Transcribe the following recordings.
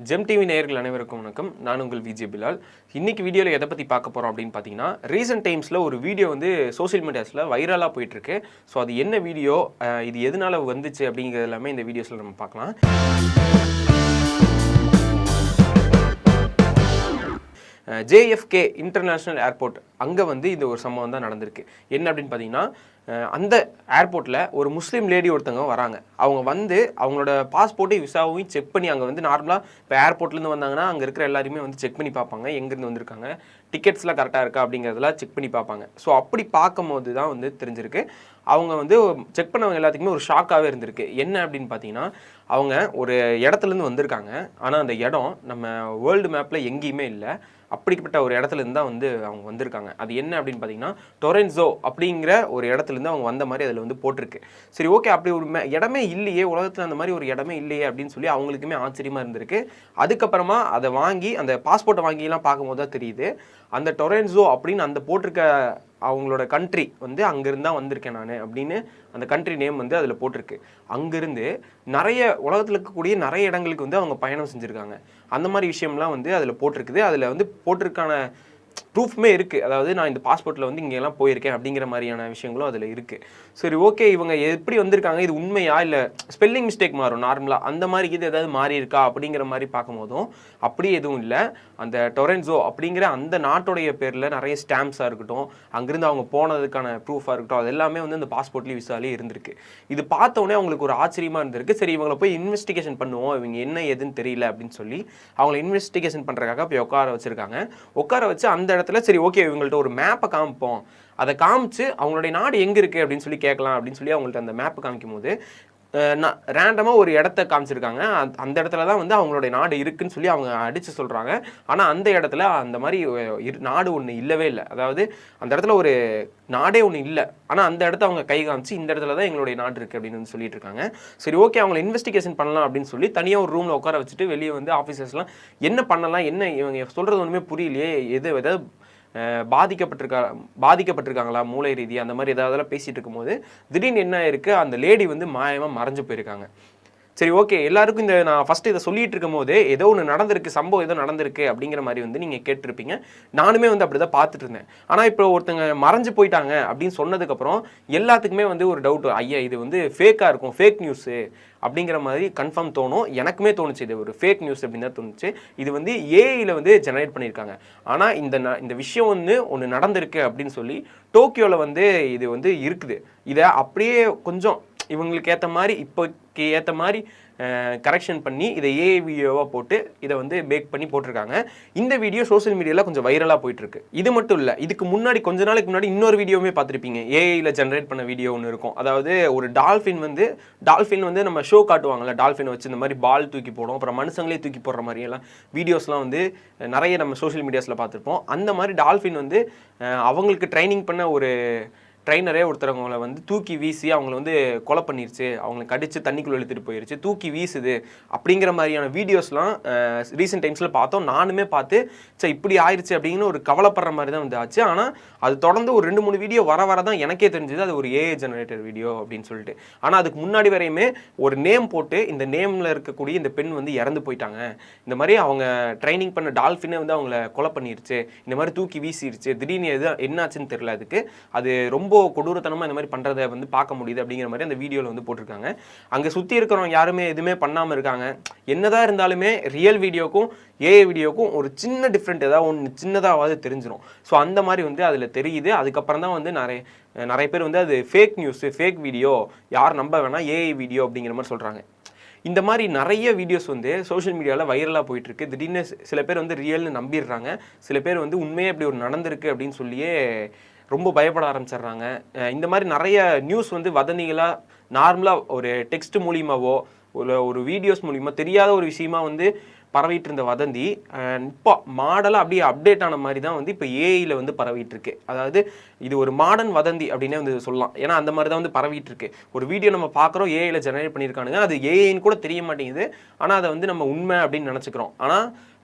GeM TV நேயர்கள் அனைவருக்கும் வணக்கம். நான் உங்கள் விஜய் பிலால். இன்னைக்கு வீடியோவில் எதை பற்றி பார்க்க போகிறோம் அப்படின்னு பார்த்தீங்கன்னா, ரீசெண்ட் டைம்ஸில் ஒரு வீடியோ வந்து சோஷியல் மீடியாஸில் வைரலாக போயிட்டுருக்கு. ஸோ அது என்ன வீடியோ, இது எதனால வந்துச்சு அப்படிங்கிறது எல்லாமே இந்த வீடியோஸில் நம்ம பார்க்கலாம். JFK இன்டர்நேஷ்னல் ஏர்போர்ட் அங்கே வந்து இந்த ஒரு சம்பவம் தான் நடந்திருக்கு. என்ன அப்படின்னு பார்த்தீங்கன்னா, அந்த ஏர்போர்ட்டில் ஒரு முஸ்லீம் லேடி ஒருத்தவங்க வராங்க. அவங்க வந்து அவங்களோட பாஸ்போர்ட்டையும் விசாவையும் செக் பண்ணி, அங்கே வந்து நார்மலாக இப்போ ஏர்போர்ட்லேருந்து வந்தாங்கன்னா அங்கே இருக்கிற எல்லாருமே வந்து செக் பண்ணி பார்ப்பாங்க, எங்கேருந்து வந்திருக்காங்க, டிக்கெட்ஸ்லாம் கரெக்டாக இருக்கா அப்படிங்கிறதெல்லாம் செக் பண்ணி பார்ப்பாங்க. ஸோ அப்படி பார்க்கும்போது தான் வந்து தெரிஞ்சிருக்கு, அவங்க வந்து செக் பண்ணவங்க எல்லாத்துக்குமே ஒரு ஷாக்காகவே இருந்திருக்கு. என்ன அப்படின்னு பார்த்தீங்கன்னா, அவங்க ஒரு இடத்துலேருந்து வந்திருக்காங்க, ஆனால் அந்த இடம் நம்ம வேர்ல்டு மேப்பில் எங்கேயுமே இல்லை. அப்படிப்பட்ட ஒரு இடத்துலேருந்து தான் வந்து அவங்க வந்திருக்காங்க. அது என்ன அப்படின்னு பார்த்தீங்கன்னா, டொரென்சோ அப்படிங்கிற ஒரு இடத்துலேருந்து அவங்க வந்த மாதிரி அதில் வந்து போட்டிருக்கு. சரி, ஓகே, அப்படி ஒரு இடமே இல்லையே உலகத்தில், அந்த மாதிரி ஒரு இடமே இல்லையே அப்படின்னு சொல்லி அவங்களுக்குமே ஆச்சரியமாக இருந்திருக்கு. அதுக்கப்புறமா அதை வாங்கி அந்த பாஸ்போர்ட்டை வாங்கிலாம் பார்க்கும்போது தான் தெரியுது, அந்த டொரென்சோ அப்படின்னு அந்த போட்டிருக்க அவங்களோட கண்ட்ரி வந்து அங்கேருந்து தான் வந்திருக்கேன் நான் அப்படின்னு அந்த கண்ட்ரி நேம் வந்து அதில் போட்டிருக்கு. அங்கேருந்து நிறைய உலகத்தில் இருக்கக்கூடிய நிறைய இடங்களுக்கு வந்து அவங்க பயணம் செஞ்சுருக்காங்க. அந்த மாதிரி விஷயம்லாம் வந்து அதில் போட்டிருக்குது. அதில் வந்து போட்டிருக்கான ப்ரூஃப்மே இருக்குது. அதாவது நான் இந்த பாஸ்போர்ட்டில் வந்து இங்கெல்லாம் போயிருக்கேன் அப்படிங்கிற மாதிரியான விஷயங்களும் அதில் இருக்குது. சரி, ஓகே, இவங்க எப்படி வந்திருக்காங்க, இது உண்மையா இல்லை ஸ்பெல்லிங் மிஸ்டேக் மாறும் நார்மலாக, அந்த மாதிரி இது ஏதாவது மாறி இருக்கா அப்படிங்கிற மாதிரி பார்க்கும்போதும் அப்படி எதுவும் இல்லை. அந்த டொரென்சோ அப்படிங்கிற அந்த நாட்டுடைய பேரில் நிறைய ஸ்டாம்ப்ஸாக இருக்கட்டும், அங்கேருந்து அவங்க போனதுக்கான ப்ரூஃபாக இருக்கட்டும், அது எல்லாமே வந்து அந்த பாஸ்போர்ட்லேயும் விசாலேயே இருந்திருக்கு. இது பார்த்தோன்னே அவங்களுக்கு ஒரு ஆச்சரியமாக இருந்திருக்கு. சரி, இவங்களை போய் இன்வெஸ்டிகேஷன் பண்ணுவோம், இவங்க என்ன எதுன்னு தெரியல அப்படின்னு சொல்லி அவங்களை இன்வெஸ்டிகேஷன் பண்ணுறதுக்காக போய் உட்கார வச்சுருக்காங்க. உட்கார வச்சு அந்த இடத்துல சரி, ஓகே, இவங்கள்ட்ட ஒரு மேப்பை காமிப்போம், அதை காமிச்சு அவங்களுடைய நாடு எங்கே இருக்குது அப்படின்னு சொல்லி கேட்கலாம் அப்படின்னு சொல்லி அவங்கள்ட்ட அந்த மேப்பை காமிக்கும் போது ரேண்டமாக ஒரு இடத்த காமிச்சிருக்காங்க. அந்த இடத்துல தான் வந்து அவங்களுடைய நாடு இருக்குன்னு சொல்லி அவங்க அடித்து சொல்கிறாங்க. ஆனால் அந்த இடத்துல அந்த மாதிரி நாடு ஒன்று இல்லவே இல்லை. அதாவது அந்த இடத்துல ஒரு நாடே ஒன்று இல்லை. ஆனால் அந்த இடத்த அவங்க கை காமிச்சு இந்த இடத்துல தான் எங்களுடைய நாடு இருக்குது அப்படின்னு வந்து சொல்லிட்டு இருக்காங்க. சரி, ஓகே, அவங்களை இன்வெஸ்டிகேஷன் பண்ணலாம் அப்படின்னு சொல்லி தனியாக ஒரு ரூமில் உட்கார வச்சுட்டு வெளியே வந்து ஆஃபீஸர்ஸ்லாம் என்ன பண்ணலாம், என்ன இவங்க சொல்கிறது ஒன்றுமே புரியலையே, எதாவது பாதிக்கப்பட்டிருக்காங்களா மூளை ரீதியாக, அந்த மாதிரி ஏதாவது பேசிகிட்டு இருக்கும்போது திடீர்னு என்ன இருக்குது, அந்த லேடி வந்து மாயமாக மறைஞ்சு போயிருக்காங்க. சரி, ஓகே, எல்லாருக்கும் இந்த நான் ஃபஸ்ட்டு இதை சொல்லிட்டு இருக்கும் போது ஏதோ ஒன்று நடந்திருக்கு, சம்பவம் ஏதோ நடந்திருக்கு அப்படிங்கிற மாதிரி வந்து நீங்கள் கேட்டிருப்பீங்க. நானுமே வந்து அப்படி தான் பார்த்துட்டு இருந்தேன். ஆனால் இப்போ ஒருத்தங்க மறைஞ்சு போயிட்டாங்க அப்படின்னு சொன்னதுக்கப்புறம் எல்லாத்துக்குமே வந்து ஒரு டவுட், ஐயா இது வந்து ஃபேக்காக இருக்கும், ஃபேக் நியூஸு அப்படிங்கிற மாதிரி கன்ஃபார்ம் தோணும். எனக்குமே தோணுச்சு இது ஒரு ஃபேக் நியூஸ் அப்படின்னு தான் தோணுச்சு. இது வந்து ஏஐயில் வந்து ஜெனரேட் பண்ணியிருக்காங்க. ஆனால் இந்த விஷயம் வந்து ஒன்று நடந்திருக்கு அப்படின்னு சொல்லி டோக்கியோவில் வந்து இது வந்து இருக்குது. இதை அப்படியே கொஞ்சம் இவங்களுக்கு ஏற்ற மாதிரி இப்போக்கு ஏற்ற மாதிரி கரெக்ஷன் பண்ணி இதை ஏஐ வீடியோவாக போட்டு இதை வந்து பேக் பண்ணி போட்டிருக்காங்க. இந்த வீடியோ சோஷியல் மீடியாவில் கொஞ்சம் வைரலாக போயிட்டுருக்கு. இது மட்டும் இல்லை, இதுக்கு முன்னாடி கொஞ்ச நாளைக்கு முன்னாடி இன்னொரு வீடியோவுமே பார்த்துருப்பீங்க. ஏஐயில் ஜென்ரேட் பண்ண வீடியோ ஒன்று இருக்கும். அதாவது ஒரு டால்ஃபின் வந்து நம்ம ஷோ காட்டுவாங்கள்ல, டால்ஃபின் வச்சு இந்த மாதிரி பால் தூக்கி போடும், அப்புறம் மனுஷங்களே தூக்கி போடுற மாதிரியெல்லாம் வீடியோஸ்லாம் வந்து நிறைய நம்ம சோஷியல் மீடியாஸில் பார்த்துருப்போம். அந்த மாதிரி டால்ஃபின் வந்து அவங்களுக்கு ட்ரைனிங் பண்ண ஒரு ட்ரைனரே ஒருத்தரவங்களை வந்து தூக்கி வீசி அவங்கள வந்து கொலை பண்ணிருச்சு, அவங்களை கடிச்சு தண்ணிக்குள்ளே இழுத்துட்டு போயிருச்சு, தூக்கி வீசுது அப்படிங்கிற மாதிரியான வீடியோஸ்லாம் ரீசெண்ட் டைம்ஸில் பார்த்தோம். நானுமே பார்த்து சரி இப்படி ஆயிடுச்சு அப்படின்னு ஒரு கவலைப்படுற மாதிரி தான் வந்து ஆச்சு. ஆனால் அது தொடர்ந்து ஒரு 2-3 வீடியோ வர தான் எனக்கே தெரிஞ்சது அது ஒரு ஏஐ ஜெனரேட்டர் வீடியோ அப்படின்னு சொல்லிட்டு. ஆனால் அதுக்கு முன்னாடி வரையுமே ஒரு நேம் போட்டு இந்த நேமில் இருக்கக்கூடிய இந்த பெண் வந்து இறந்து போயிட்டாங்க, இந்த மாதிரி அவங்க ட்ரைனிங் பண்ண டால்ஃபினே வந்து அவங்கள கொலை பண்ணிருச்சு, இந்த மாதிரி தூக்கி வீசிருச்சு, திடீர்னு என்னாச்சுன்னு தெரியல, அதுக்கு அது ரொம்ப கொடூரத்தனமாக இந்த மாதிரி பண்ணுறதை வந்து பார்க்க முடியுது அப்படிங்கிற மாதிரி அந்த வீடியோவில் வந்து போட்டிருக்காங்க. அங்கே சுற்றி இருக்கிறவங்க யாருமே எதுவுமே பண்ணாமல் இருக்காங்க. என்னதான் இருந்தாலுமே ரியல் வீடியோக்கும் ஏஐ வீடியோக்கும் ஒரு சின்ன டிஃப்ரெண்ட் ஏதாவது ஒன்று சின்னதாவது தெரிஞ்சிடும். ஸோ அந்த மாதிரி வந்து அதில் தெரியுது. அதுக்கப்புறம் தான் வந்து நிறைய பேர் வந்து அது ஃபேக் நியூஸு, ஃபேக் வீடியோ, யார் நம்ப வேணாம், ஏஐ வீடியோ அப்படிங்கிற மாதிரி சொல்கிறாங்க. இந்த மாதிரி நிறைய வீடியோஸ் வந்து சோஷியல் மீடியாவில் வைரலாக போயிட்டுருக்கு. திடீர்னு சில பேர் வந்து ரியல்னு நம்பிடுறாங்க, சில பேர் வந்து உண்மையே இப்படி ஒரு நடந்திருக்கு அப்படின்னு சொல்லியே ரொம்ப பயப்பட ஆரம்பிச்சிடுறாங்க. இந்த மாதிரி நிறைய நியூஸ் வந்து வதந்திகளாக நார்மலாக ஒரு டெக்ஸ்ட் மூலியமாவோ ஒரு வீடியோஸ் மூலிமா தெரியாத ஒரு விஷயமா வந்து பரவிட்டு இருந்த வதந்தி இப்போ மாடலாக அப்படியே அப்டேட் ஆன மாதிரி தான் வந்து இப்போ ஏஐயில் வந்து பரவிட்டு இருக்கு. அதாவது இது ஒரு மாடர்ன் வதந்தி அப்படின்னே வந்து சொல்லலாம். ஏன்னா அந்த மாதிரி தான் வந்து பரவிட்டு இருக்கு. ஒரு வீடியோ நம்ம பார்க்குறோம், ஏஐயில் ஜெனரேட் பண்ணியிருக்கானுங்க, அது ஏஐன்னு கூட தெரிய மாட்டேங்குது. ஆனால் அதை வந்து நம்ம உண்மை அப்படின்னு நினச்சிக்கிறோம். ஆனால்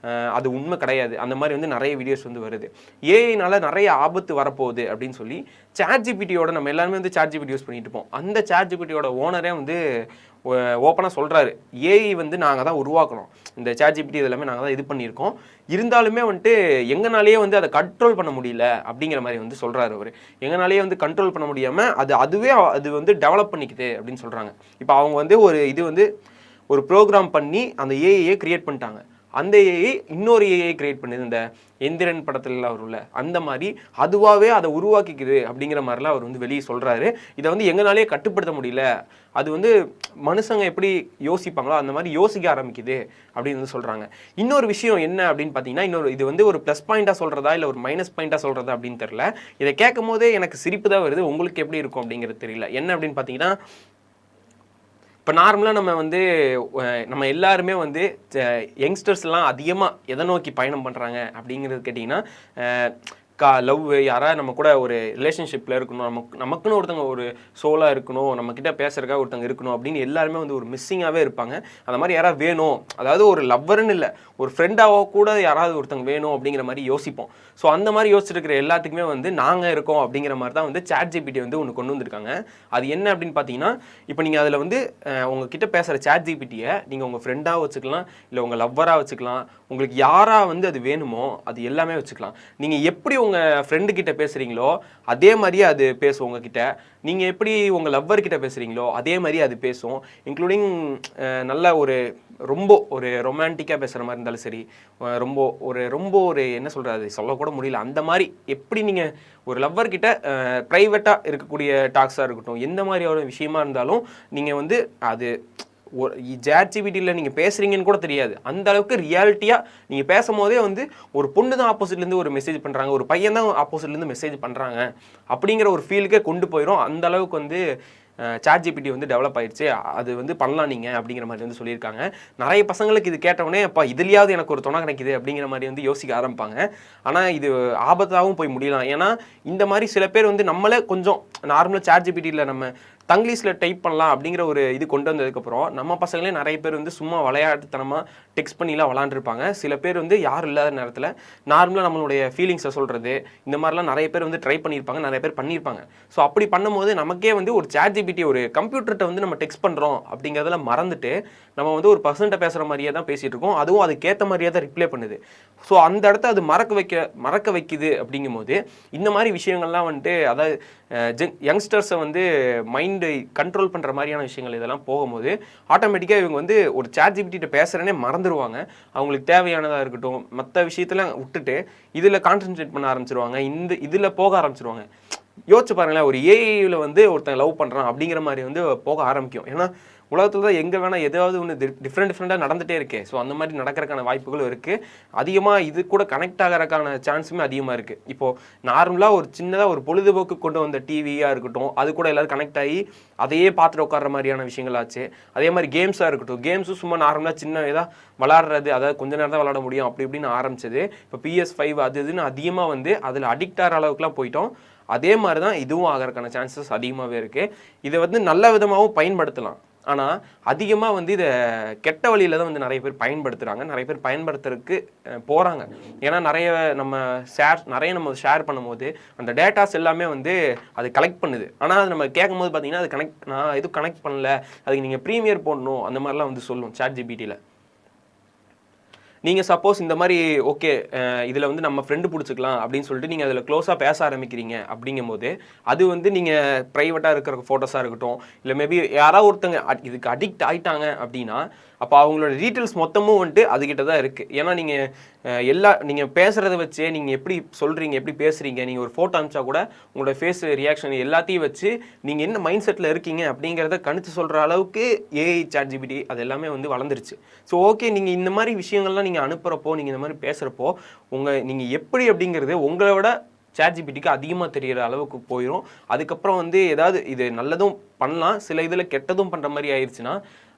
அது உண்மை கிடையாது. அந்த மாதிரி வந்து நிறைய வீடியோஸ் வந்து வருது. ஏஐனால நிறைய ஆபத்து வரப்போகுது அப்படின்னு சொல்லி சாட் ஜிபிடியோட நம்ம எல்லாருமே வந்து சாட் ஜிபிடி யூஸ் பண்ணிட்டு இருப்போம். அந்த சாட் ஜிபிடியோட ஓனரே வந்து ஓப்பனாக சொல்கிறாரு, ஏஐ வந்து நாங்கள் தான் உருவாக்கணும், இந்த ChatGPT இதெல்லாமே நாங்கள் தான் இது பண்ணியிருக்கோம், இருந்தாலுமே வந்துட்டு எங்களாலேயே வந்து அதை கண்ட்ரோல் பண்ண முடியல அப்படிங்கிற மாதிரி வந்து சொல்கிறாரு அவர். எங்களாலேயே வந்து கண்ட்ரோல் பண்ண முடியாமல் அதுவே அது வந்து டெவலப் பண்ணிக்குது அப்படின்னு சொல்கிறாங்க. இப்போ அவங்க வந்து இது வந்து ஒரு ப்ரோக்ராம் பண்ணி அந்த ஏஐயை கிரியேட் பண்ணிட்டாங்க. அந்த ஏஐ இன்னொரு ஏஐ கிரியேட் பண்ணுது, இந்த எந்திரன் படத்துலலாம் வரும்ல அந்த மாதிரி அதுவாகவே அதை உருவாக்கிக்குது அப்படிங்கிற மாதிரிலாம் அவர் வந்து வெளியே சொல்கிறாரு. இதை வந்து எங்களாலேயே கட்டுப்படுத்த முடியல, அது வந்து மனுஷங்க எப்படி யோசிப்பாங்களோ அந்த மாதிரி யோசிக்க ஆரம்பிக்குது அப்படின்னு வந்து சொல்கிறாங்க. இன்னொரு விஷயம் என்ன அப்படின்னு பார்த்தீங்கன்னா, இது வந்து ஒரு ப்ளஸ் பாயிண்ட்டாக சொல்கிறதா இல்லை ஒரு மைனஸ் பாயிண்ட்டாக சொல்கிறதா அப்படின்னு தெரியல. இதை கேட்கும் போதே எனக்கு சிரிப்பு தான் வருது, உங்களுக்கு எப்படி இருக்கும் அப்படிங்கிறது தெரியல. என்ன அப்படின்னு பார்த்தீங்கன்னா, இப்போ நார்மலாக நம்ம எல்லாருமே வந்து யங்ஸ்டர்ஸ்லாம் அதிகமாக எதை நோக்கி பயணம் பண்ணுறாங்க அப்படிங்கிறது கேட்டிங்கன்னா, லவ், யாராவது நம்ம கூட ஒரு ரிலேஷன்ஷிப்பில் இருக்கணும், நமக்குன்னு ஒருத்தங்க ஒரு சோலாக இருக்கணும், நம்மக்கிட்ட பேசுறதுக்காக ஒருத்தங்க இருக்கணும் அப்படின்னு எல்லாருமே வந்து ஒரு மிஸ்ஸிங்காகவே இருப்பாங்க. அந்த மாதிரி யாராவது வேணும், அதாவது ஒரு லவ்வர்னு இல்லை, ஒரு ஃப்ரெண்டாவோ கூட யாராவது ஒருத்தங்க வேணும் அப்படிங்கிற மாதிரி யோசிப்போம். ஸோ அந்த மாதிரி யோசிச்சிருக்கிற எல்லாத்துக்குமே வந்து நாங்கள் இருக்கோம் அப்படிங்கிற மாதிரி தான் வந்து ChatGPT வந்து ஒன்று கொண்டு வந்திருக்காங்க. அது என்ன அப்படின்னு பார்த்தீங்கன்னா, இப்போ நீங்கள் அதில் வந்து உங்ககிட்ட பேசுகிற ChatGPTயை நீங்கள் உங்கள் ஃப்ரெண்டாக வச்சுக்கலாம், இல்லை உங்கள் லவ்வராக வச்சுக்கலாம், உங்களுக்கு யாராக வந்து அது வேணுமோ அது எல்லாமே வச்சுக்கலாம். நீங்கள் எப்படி உங்கள் ஃப்ரெண்டுக்கிட்ட பேசுகிறீங்களோ அதே மாதிரியே அது பேசும் உங்ககிட்ட. நீங்கள் எப்படி உங்கள் லவ்வர்கிட்ட பேசுகிறீங்களோ அதே மாதிரி அது பேசும். இன்க்ளூடிங் நல்ல ரொம்ப ஒரு ரொமான்டிக்காக பேசுகிற மாதிரி இருந்தாலும் சரி, ரொம்ப ஒரு என்ன சொல்கிறது, சொல்லக்கூட முடியல, அந்த மாதிரி எப்படி நீங்கள் ஒரு லவ்வர்கிட்ட ப்ரைவேட்டாக இருக்கக்கூடிய டாக்ஸாக இருக்கட்டும், எந்த மாதிரியான விஷயமா இருந்தாலும் நீங்கள் வந்து அது ChatGPTயில் நீங்கள் பேசுகிறீங்கன்னு கூட தெரியாது, அந்த அளவுக்கு ரியாலிட்டியாக நீங்கள் பேசும்போதே வந்து ஒரு பொண்ணு தான் ஆப்போசிட்லேருந்து ஒரு மெசேஜ் பண்ணுறாங்க, ஒரு பையன் தான் ஆப்போசிட்லேருந்து மெசேஜ் பண்ணுறாங்க அப்படிங்கிற ஒரு ஃபீலுக்கே கொண்டு போயிடும். அந்த அளவுக்கு வந்து ChatGPT வந்து டெவலப் ஆயிடுச்சு, அது வந்து பண்ணலாம் நீங்கள் அப்படிங்கிற மாதிரி வந்து சொல்லியிருக்காங்க. நிறைய பசங்களுக்கு இது கேட்டவுடனே அப்பா இதுலையாவது எனக்கு ஒரு துணை கிடைக்குது அப்படிங்கிற மாதிரி வந்து யோசிக்க ஆரம்பிப்பாங்க. ஆனால் இது ஆபத்தாகவும் போய் முடியலாம். ஏன்னா இந்த மாதிரி சில பேர் வந்து நம்மளே கொஞ்சம் நார்மலாக ChatGPTயில் நம்ம தங்கிலீஷில் டைப் பண்ணலாம் அப்படிங்கிற ஒரு இது கொண்டு வந்ததுக்கப்புறம் நம்ம பசங்களே நிறைய பேர் வந்து சும்மா விளையாட்டுத்தனமாக டெக்ஸ்ட் பண்ணிலாம் விளாண்டுருப்பாங்க. சில பேர் வந்து யாரும் இல்லாத நேரத்தில் நார்மலாக நம்மளுடைய ஃபீலிங்ஸை சொல்கிறது, இந்த மாதிரிலாம் நிறைய பேர் வந்து ட்ரை பண்ணியிருப்பாங்க, நிறைய பேர் பண்ணியிருப்பாங்க. ஸோ அப்படி பண்ணும்போது நமக்கே வந்து ஒரு ChatGPT ஒரு கம்ப்யூட்டர்கிட்ட வந்து நம்ம டெக்ஸ்ட் பண்ணுறோம் அப்படிங்கிறதுல மறந்துட்டு நம்ம வந்து ஒரு பர்சன்ட்டை பேசுகிற மாதிரியே தான் பேசிகிட்டு இருக்கோம், அதுவும் அதுக்கேற்ற மாதிரியே தான் ரிப்ளை பண்ணுது. ஸோ அந்த இடத்த அது மறக்க வைக்குது. அப்படிங்கும்போது இந்த மாதிரி விஷயங்கள்லாம் வந்துட்டு, அதாவது யங்ஸ்டர்ஸை வந்து மைண்டை கண்ட்ரோல் பண்ணுற மாதிரியான விஷயங்கள் இதெல்லாம் போகும்போது ஆட்டோமேட்டிக்காக இவங்க வந்து ஒரு ChatGPT பேசுகிறேனே மறந்துடுவாங்க. அவங்களுக்கு தேவையானதாக இருக்கட்டும் மற்ற விஷயத்தெல்லாம் விட்டுட்டு இதில் கான்சென்ட்ரேட் பண்ண ஆரம்பிச்சிருவாங்க, இதில் போக ஆரம்பிச்சிருவாங்க. யோசிச்சு பாருங்களேன், ஒரு ஏஐயில் வந்து ஒருத்தன் லவ் பண்ணுறான் அப்படிங்கிற மாதிரி வந்து போக ஆரம்பிக்கும். ஏன்னா உலகத்தில் தான் எங்கே வேணால் ஏதாவது ஒன்று டிஃப்ரெண்ட்டாக நடந்துகிட்டே இருக்கு. ஸோ அந்த மாதிரி நடக்கிறதுக்கான வாய்ப்புகளும் இருக்குது. அதிகமாக இது கூட கனெக்ட் ஆகிறதுக்கான சான்ஸுமே அதிகமாக இருக்குது. இப்போது நார்மலாக ஒரு சின்னதாக ஒரு பொழுதுபோக்கு கொண்டு வந்த டிவியாக இருக்கட்டும், அது கூட எல்லோரும் கனெக்ட் ஆகி அதையே பார்த்துட்டு உட்கார்ற மாதிரியான விஷயங்கள் ஆச்சு. அதே மாதிரி கேம்ஸாக இருக்கட்டும், கேம்ஸும் சும்மா நார்மலாக சின்ன இதாக விளாட்றது, அதாவது கொஞ்ச நேரம் தான் விளாட முடியும் அப்படி இப்படின்னு ஆரம்பிச்சது. இப்போ PS5 அது இதுன்னு அதிகமாக வந்து அதில் அடிக்ட் ஆகிற அளவுக்குலாம் போயிட்டோம். அதே மாதிரி தான் இதுவும் ஆகிறதுக்கான சான்சஸ் அதிகமாகவே இருக்குது. இதை வந்து நல்ல விதமாகவும் பயன்படுத்தலாம், ஆனால் அதிகமாக வந்து இதை கெட்ட வழியில் தான் வந்து நிறைய பேர் பயன்படுத்துகிறாங்க, நிறைய பேர் பயன்படுத்துறதுக்கு போகிறாங்க. ஏன்னா நம்ம ஷேர் பண்ணும்போது அந்த டேட்டாஸ் எல்லாமே வந்து அது கலெக்ட் பண்ணுது. ஆனால் அது நம்ம கேட்கும்போது பார்த்தீங்கன்னா அது நான் எதுவும் கனெக்ட் பண்ணல, அதுக்கு நீங்கள் ப்ரீமியர் போடணும் அந்த மாதிரிலாம் வந்து சொல்லும் ChatGPTயில். நீங்கள் சப்போஸ் இந்த மாதிரி ஓகே இதில் வந்து நம்ம ஃப்ரெண்டு பிடிச்சிக்கலாம் அப்படின்னு சொல்லிட்டு நீங்கள் அதில் க்ளோஸாக பேச ஆரம்பிக்கிறீங்க அப்படிங்கும்போது அது வந்து நீங்கள் ப்ரைவேட்டாக இருக்கிற ஃபோட்டோஸாக இருக்கட்டும், இல்லை மேபி யாராவது ஒருத்தங்க இதுக்கு அடிக்ட் ஆகிட்டாங்க அப்படின்னா அப்போ அவங்களோட டீட்டெயில்ஸ் மொத்தமும் வந்துட்டு அதுக்கிட்ட தான் இருக்குது. ஏன்னா நீங்கள் பேசுகிறத வச்சே நீங்கள் எப்படி சொல்கிறீங்க, எப்படி பேசுகிறீங்க, நீங்கள் ஒரு ஃபோட்டோ அனுப்பிச்சா கூட உங்களோட ஃபேஸ் ரியாக்ஷன் எல்லாத்தையும் வச்சு நீங்கள் என்ன மைண்ட் செட்டில் இருக்கீங்க அப்படிங்கிறத கணித்து சொல்கிற அளவுக்கு ஏஐ ChatGPT அது எல்லாமே வந்து வளர்ந்துருச்சு. ஸோ ஓகே, நீங்கள் இந்த மாதிரி விஷயங்கள்லாம் நீங்கள் அனுப்புகிறப்போ, நீங்கள் இந்த மாதிரி பேசுகிறப்போ நீங்கள் எப்படி அப்படிங்கிறது உங்களை விட ChatGPTக்கு அதிகமாக தெரிகிற அளவுக்கு போயிடும். அதுக்கப்புறம் வந்து ஏதாவது இது நல்லதும் பண்ணலாம், சில இதில் கெட்டதும் பண்ணுற மாதிரி ஆயிடுச்சுன்னா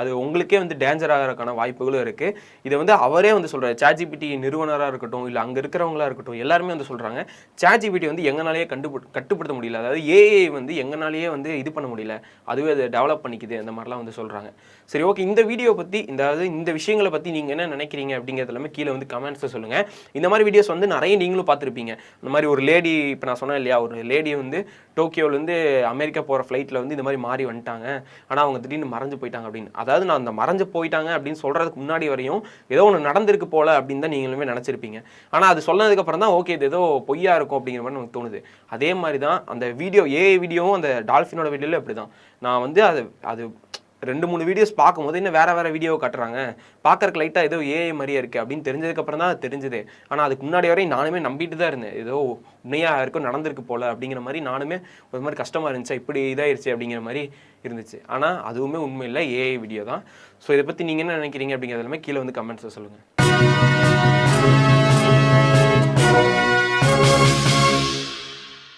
அது உங்களுக்கே வந்து டேஞ்சர் ஆகிறதுக்கான வாய்ப்புகளும் இருக்குது. இதை வந்து அவரே வந்து சொல்கிறார். ChatGPT நிறுவனராக இருக்கட்டும், இல்லை அங்கே இருக்கிறவங்களா இருக்கட்டும், எல்லாருமே வந்து சொல்கிறாங்க ChatGPT வந்து எங்களாலேயே கட்டுப்படுத்த முடியல. அதாவது ஏஐ வந்து எங்களாலேயே வந்து இது பண்ண முடியல, அதுவே அதை டெவலப் பண்ணிக்குது, அந்த மாதிரிலாம் வந்து சொல்கிறாங்க. சரி, ஓகே. இந்த வீடியோ பற்றி, இந்த விஷயங்களை பற்றி நீங்கள் என்ன நினைக்கிறீங்க அப்படிங்கிறது எல்லாமே கீழே வந்து கமெண்ட்ஸை சொல்லுங்கள். இந்த மாதிரி வீடியோஸ் வந்து நிறைய நீங்களும் பார்த்துருப்பீங்க. இந்த மாதிரி ஒரு லேடி, இப்போ நான் சொன்னேன் இல்லையா, ஒரு லேடி வந்து டோக்கியோலேருந்து அமெரிக்கா போகிற ஃப்ளைட்டில் வந்து இந்த மாதிரி மாறி வந்துட்டாங்க, ஆனால் அவங்க திடீர்னு மறைஞ்சு போயிட்டாங்க அப்படின்னு. அதாவது நான் அந்த மறைஞ்சு போயிட்டாங்க அப்படின்னு சொல்கிறதுக்கு முன்னாடி வரையும் ஏதோ ஒன்று நடந்திருக்கு போல அப்படின்னு தான் நீங்களுமே நினச்சிருப்பீங்க. ஆனால் அது சொன்னதுக்கப்புறம் தான் ஓகே இது ஏதோ பொய்யா இருக்கும் அப்படிங்கிற மாதிரி நமக்கு தோணுது. அதே மாதிரி தான் அந்த வீடியோ, ஏஐ வீடியோவும் அந்த டால்ஃபினோட வீடியோவில் அப்படி தான். நான் வந்து அது 2-3 வீடியோஸ் பார்க்கும்போது இன்னும் வேறு வீடியோ காட்டுறாங்க, பார்க்கறக்கு லைட்டாக ஏதோ ஏஐ மாதிரியே இருக்குது அப்படின்னு தெரிஞ்சதுக்கப்புறம் தான் தெரிஞ்சுது. ஆனால் அதுக்கு முன்னாடி வரையும் நானுமே நம்பிட்டு தான் இருந்தேன், ஏதோ உண்மையாக இருக்கும் நடந்திருக்கு போல் அப்படிங்கிற மாதிரி. நானுமே ஒரு மாதிரி கஷ்டமாக இருந்துச்சு, இப்படி இதாகிடுச்சு அப்படிங்கிற மாதிரி இருந்துச்சு. ஆனால் அதுவுமே உண்மை இல்லை, ஏஐ வீடியோ தான். ஸோ இதை பற்றி நீங்கள் என்ன நினைக்கிறீங்க அப்படிங்கிறது எல்லாமே கீழே வந்து கமெண்ட்ஸை சொல்லுங்கள்.